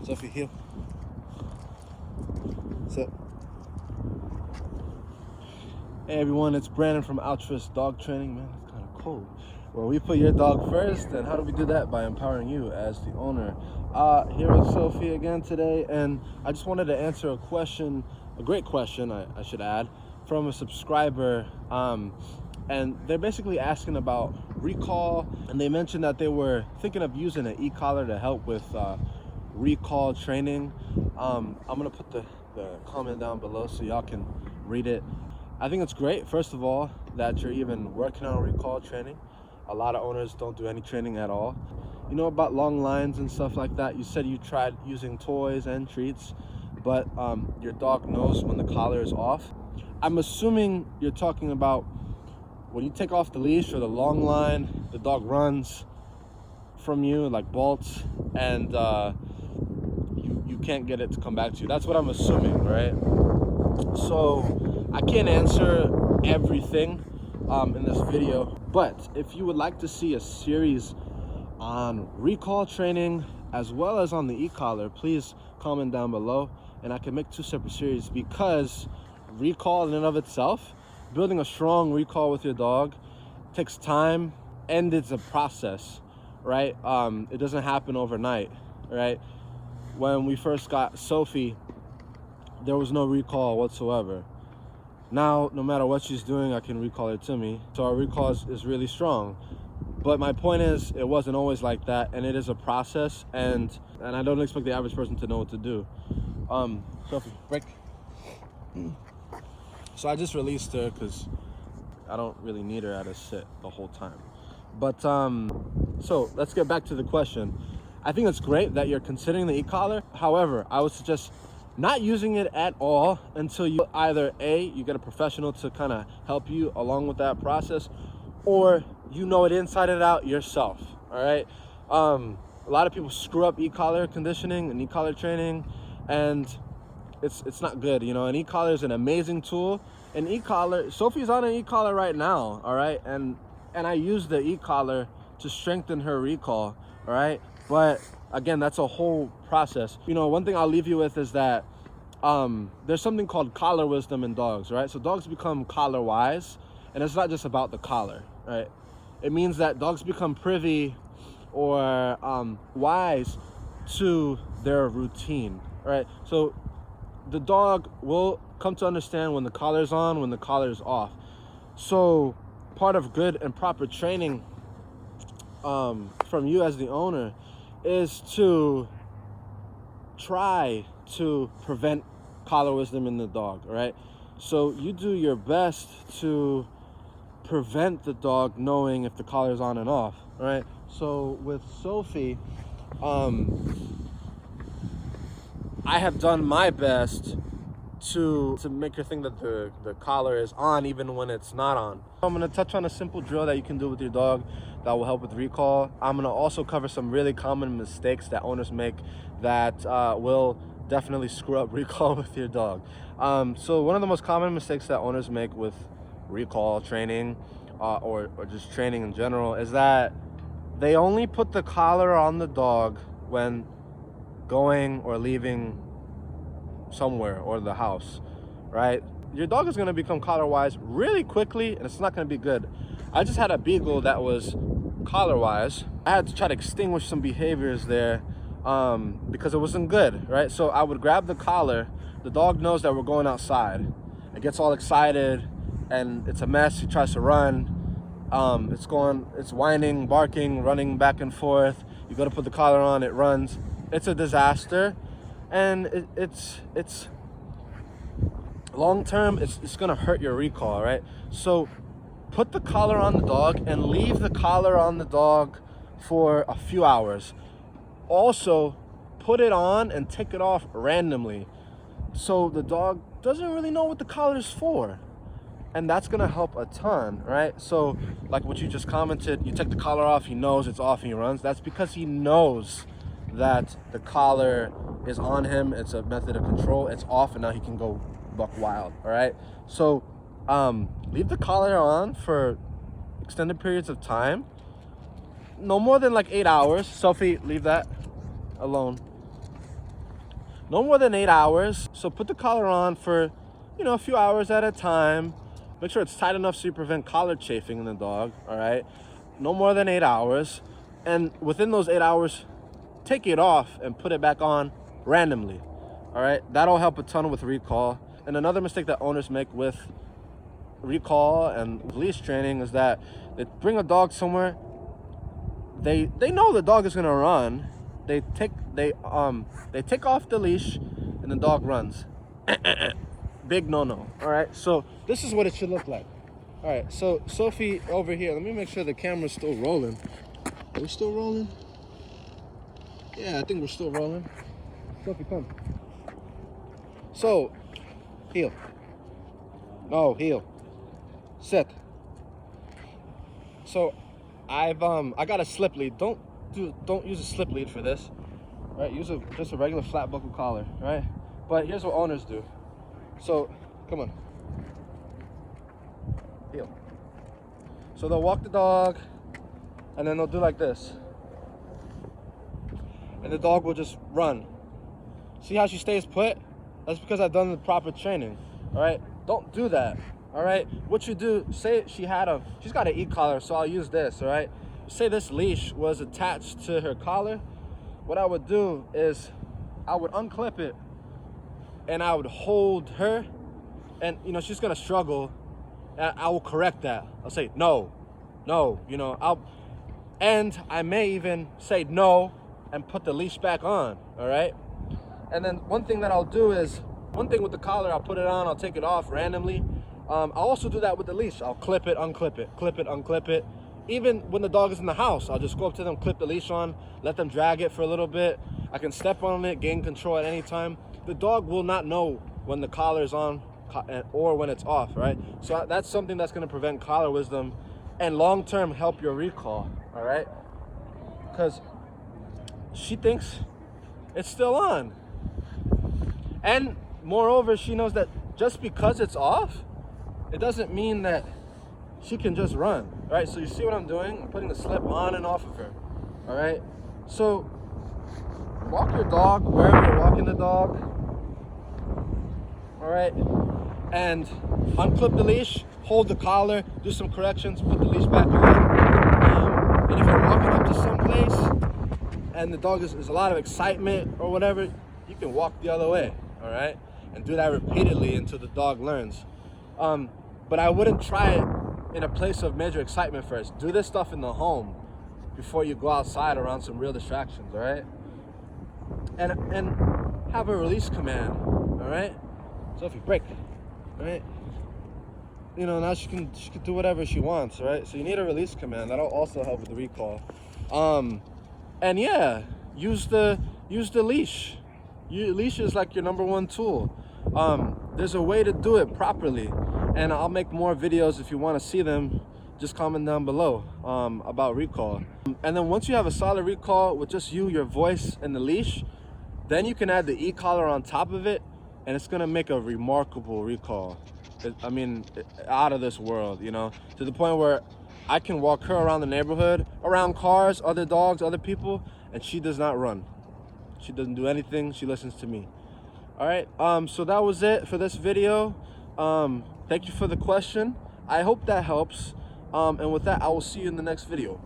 Sophie, heel. Sit. Hey everyone, it's Brandon from Altruist Dog Training. Man, it's kind of cold. Where we put your dog first, and how do we do that? By empowering you as the owner. Here with Sophie again today, and I just wanted to answer a question, a great question, I should add, from a subscriber. And they're basically asking about recall, and they mentioned that they were thinking of using an e-collar to help with recall training. I'm gonna put the comment down below so y'all can read it. I think it's great, first of all, that you're even working on recall training. A lot of owners don't do any training at all. You know about long lines and stuff like that? You said you tried using toys and treats, but your dog knows when the collar is off. I'm assuming you're talking about when you take off the leash or the long line, the dog runs from you, like bolts, and you can't get it to come back to you. That's what I'm assuming, right? So I can't answer everything in this video, but if you would like to see a series on recall training as well as on the e-collar, please comment down below and I can make 2 separate series, because recall in and of itself, building a strong recall with your dog, takes time and it's a process, right? It doesn't happen overnight, right? When we first got Sophie, there was no recall whatsoever. Now, no matter what she's doing, I can recall her to me. So our recall is really strong. But my point is, it wasn't always like that, and it is a process, and I don't expect the average person to know what to do. Sophie, break. So I just released her because I don't really need her at a sit the whole time. But so let's get back to the question. I think it's great that you're considering the e-collar. However, I would suggest not using it at all until you either you get a professional to kind of help you along with that process, or you know it inside and out yourself. All right. A lot of people screw up e-collar conditioning and e-collar training, and it's not good. You know, an e-collar is an amazing tool. An e-collar, Sophie's on an e-collar right now, all right, and I use the e-collar to strengthen her recall, all right. But again, that's a whole process. You know, one thing I'll leave you with is that there's something called collar wisdom in dogs, right? So dogs become collar wise, and it's not just about the collar, right? It means that dogs become privy or wise to their routine, right? So the dog will come to understand when the collar's on, when the collar's off. So part of good and proper training from you as the owner is to try to prevent collar wisdom in the dog, right? So you do your best to prevent the dog knowing if the collar is on and off, right? So with Sophie, I have done my best to make her think that the collar is on even when it's not on. I'm going to touch on a simple drill that you can do with your dog that will help with recall. I'm going to also cover some really common mistakes that owners make that will definitely screw up recall with your dog. So one of the most common mistakes that owners make with recall training or just training in general is that they only put the collar on the dog when going or leaving somewhere or the house, right? Your dog is going to become collar wise really quickly, and it's not going to be good. I just had a beagle that was collar wise. I had to try to extinguish some behaviors there because it wasn't good, right? So I would grab the collar. The dog knows that we're going outside. It gets all excited and it's a mess. He tries to run. It's whining, barking, running back and forth. You go to put the collar on, it runs. It's a disaster. And it's long term, it's gonna hurt your recall, right? So put the collar on the dog and leave the collar on the dog for a few hours. Also, put it on and take it off randomly, so the dog doesn't really know what the collar is for. And that's gonna help a ton, right? So like what you just commented, you take the collar off, he knows it's off and he runs. That's because he knows that the collar is on him. It's a method of control. It's off and now he can go buck wild, all right? So leave the collar on for extended periods of time, no more than like 8 hours. Sophie, leave that alone. no more than 8 hours. So put the collar on for, you know, a few hours at a time. Make sure it's tight enough so you prevent collar chafing in the dog, all right? No more than 8 hours. And within those 8 hours, take it off and put it back on randomly, all right? That'll help a ton with recall. And another mistake that owners make with recall and leash training is that they bring a dog somewhere, they know the dog is gonna run. They take off the leash and the dog runs. Big no-no. All right, so this is what it should look like. All right, so Sophie over here, let me make sure the camera's still rolling. Are we still rolling? Yeah, I think we're still rolling. Sophie, come. So, heel. No, heel. Sit. So I got a slip lead. Don't use a slip lead for this. Right? Use just a regular flat buckle collar, right? But here's what owners do. So, come on. Heel. So they'll walk the dog and then they'll do like this. And the dog will just run. See how she stays put? That's because I've done the proper training. All right? Don't do that. All right? What you do, say she's got an e-collar, so I'll use this, all right? Say this leash was attached to her collar. What I would do is I would unclip it and I would hold her, and you know, she's gonna struggle, and I will correct that. I'll say, no, you know, and I may even say no and put the leash back on, all right? And then one thing that I'll do is, one thing with the collar, I'll put it on, I'll take it off randomly. I'll also do that with the leash. I'll clip it, unclip it, clip it, unclip it. Even when the dog is in the house, I'll just go up to them, clip the leash on, let them drag it for a little bit. I can step on it, gain control at any time. The dog will not know when the collar is on or when it's off, right? So that's something that's gonna prevent collar wisdom and long-term help your recall, all right? Because she thinks it's still on. And moreover, she knows that just because it's off, it doesn't mean that she can just run, right? So you see what I'm doing? I'm putting the slip on and off of her, all right? So walk your dog wherever you're walking the dog, all right? And unclip the leash, hold the collar, do some corrections, put the leash back on. And if you're walking up to some place and the dog is a lot of excitement or whatever, you can walk the other way, all right? And do that repeatedly until the dog learns. But I wouldn't try it in a place of major excitement first. Do this stuff in the home before you go outside around some real distractions, all right? And have a release command, all right? So if you break, all right? You know, now she can do whatever she wants, right? So you need a release command. That'll also help with the recall. And yeah, use the leash. Leash is like your #1 tool. There's a way to do it properly, and I'll make more videos if you want to see them. Just comment down below about recall. And then once you have a solid recall with just you, your voice, and the leash, then you can add the e-collar on top of it, and it's gonna make a remarkable recall. I mean, out of this world, you know, to the point where I can walk her around the neighborhood, around cars, other dogs, other people, and she does not run. She doesn't do anything. She listens to me. All right. So that was it for this video. Thank you for the question. I hope that helps. And with that, I will see you in the next video.